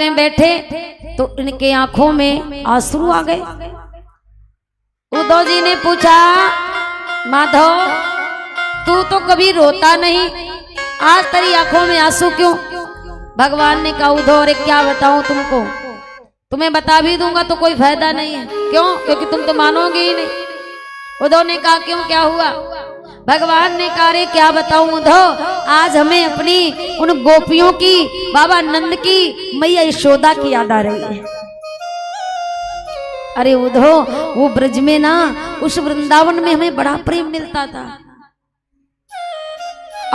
में बैठे तो इनके आंखों में आंसू आ गए। उद्धव जी ने पूछा, माधव तू तो कभी रोता नहीं, आज तेरी आंखों में आंसू क्यों? भगवान ने कहा, उद्धव अरे क्या बताऊं तुमको, तुम्हें बता भी दूंगा तो कोई फायदा नहीं है। क्यों? क्योंकि तुम तो मानोगे ही नहीं। उद्धव ने कहा, क्यों, क्या हुआ? भगवान ने कहा, अरे क्या बताऊं उद्धव, आज हमें अपनी उन गोपियों की, बाबा नंद की, मैया यशोदा की याद आ रही है। अरे उद्धव, वो ब्रज में ना, उस वृंदावन में हमें बड़ा प्रेम मिलता था।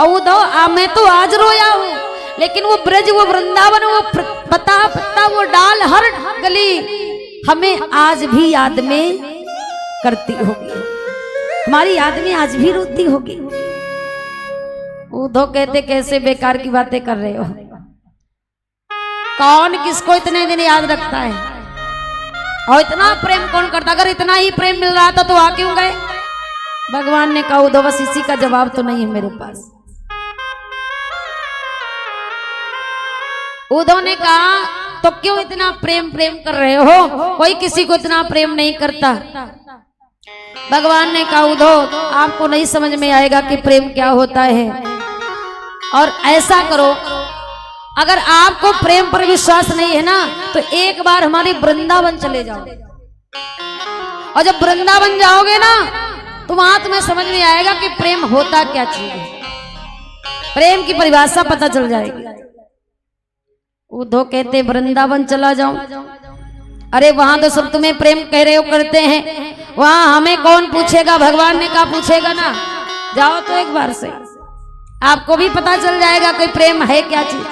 और उद्धव मैं तो आज रोया हूं, लेकिन वो ब्रज, वो वृंदावन, वो पत्ता पत्ता, वो डाल, हर गली हमें आज भी याद में करती होगी, हमारी याद में आज भी रोती होगी। उद्धव कहते, कैसे बेकार की बातें कर रहे हो, कौन किसको इतने दिन याद रखता है, और इतना प्रेम कौन करता? अगर इतना ही प्रेम मिल रहा था तो आ क्यों गए? भगवान ने कहा, उद्धव बस इसी का जवाब तो नहीं है मेरे पास। उद्धव ने कहा, तो क्यों इतना प्रेम कर रहे हो? कोई किसी को इतना प्रेम नहीं करता। भगवान ने कहा, उद्धव आपको नहीं समझ में आएगा कि प्रेम क्या होता है। और ऐसा करो, अगर आपको प्रेम पर विश्वास नहीं है ना, तो एक बार हमारे वृंदावन चले जाओ, और जब वृंदावन जाओगे ना, तो वहां तुम्हें समझ में आएगा कि प्रेम होता क्या चीज है, प्रेम की परिभाषा पता चल जाएगी। उद्धव कहते, वृंदावन चला जाऊं? अरे वहां तो सब तुम्हें प्रेम कह रहे हो, करते हैं, वहां हमें कौन पूछेगा? भगवान ने कहा, पूछेगा ना, जाओ तो एक बार से, आपको भी पता चल जाएगा कि प्रेम है क्या चीज।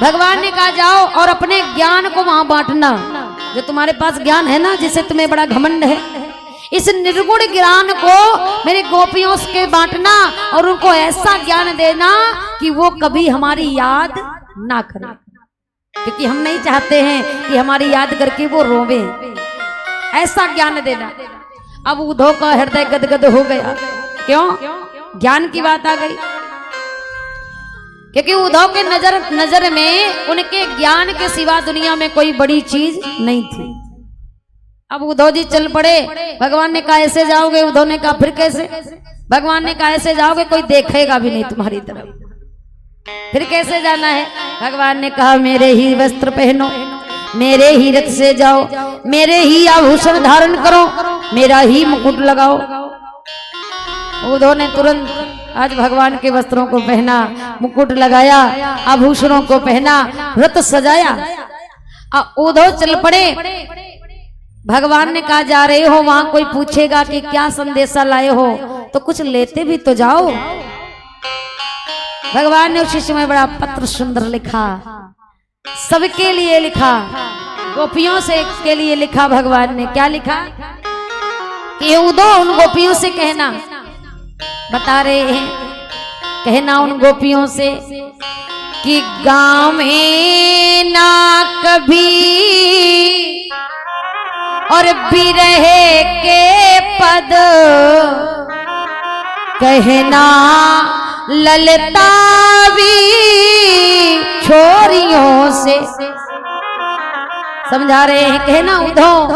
भगवान ने कहा, जाओ और अपने ज्ञान को वहां बांटना, जो तुम्हारे पास ज्ञान है ना, जिसे तुम्हें बड़ा घमंड है, इस निर्गुण ज्ञान को मेरे गोपियों के बांटना, और उनको ऐसा ज्ञान देना कि वो कभी हमारी याद ना करें, क्योंकि हम नहीं चाहते हैं कि हमारी याद करके वो रोवे, ऐसा ज्ञान देना। अब उद्धव का हृदय गदगद हो गया। क्यों? ज्ञान की बात आ गई, क्योंकि उद्धव के नजर में उनके ज्ञान के सिवा दुनिया में कोई बड़ी चीज नहीं थी। अब उद्धव जी चल पड़े। भगवान ने कहा, ऐसे जाओगे? उद्धव ने कहा, फिर कैसे? भगवान ने कहा, ऐसे जाओगे कोई देखेगा भी नहीं तुम्हारी तरफ, फिर कैसे जाना है? भगवान ने कहा, मेरे ही वस्त्र पहनो, मेरे ही रथ से जाओ, मेरे ही आभूषण धारण करो, मेरा ही मुकुट लगाओ। उद्धव ने तुरंत आज भगवान के वस्त्रों को पहना, मुकुट लगाया, आभूषणों को पहना, रथ सजाया, उद्धव चल पड़े। भगवान ने कहा, जा रहे हो, वहां कोई पूछेगा कि क्या संदेशा लाए हो, तो कुछ लेते भी तो जाओ। भगवान ने उस समय बड़ा पत्र सुंदर लिखा, सबके लिए लिखा, गोपियों से के लिए लिखा। भगवान ने क्या लिखा कि उद्धव उन गोपियों से कहना, बता रहे हैं, कहना उन गोपियों से कि गांव में ना कभी और बिरहे के पद, कहना ललता भी छोरियों से। समझा रहे हैं, कहना उद्धव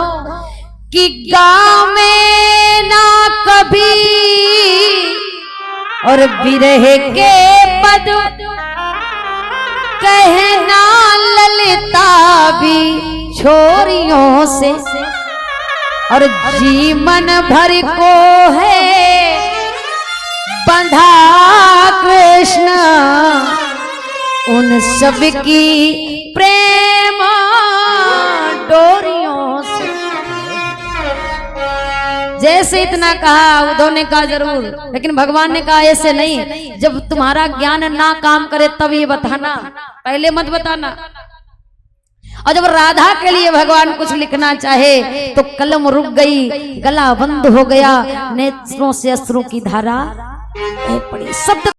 कि गांव में ना कभी और बिरहे के पद, कहना ललता भी छोरियों से, और जीवन भर को है बंधा कृष्ण उन सब की प्रेम डोरियों से। जैसे इतना कहा, उद्धव ने कहा जरूर, लेकिन भगवान ने कहा ऐसे नहीं, जब तुम्हारा ज्ञान ना काम करे तब ये बताना, पहले मत बताना। और जब राधा के लिए भगवान कुछ लिखना चाहे तो कलम रुक गई, गला बंद हो गया, नेत्रों से अश्रु की धारा बह पड़ी, शब्द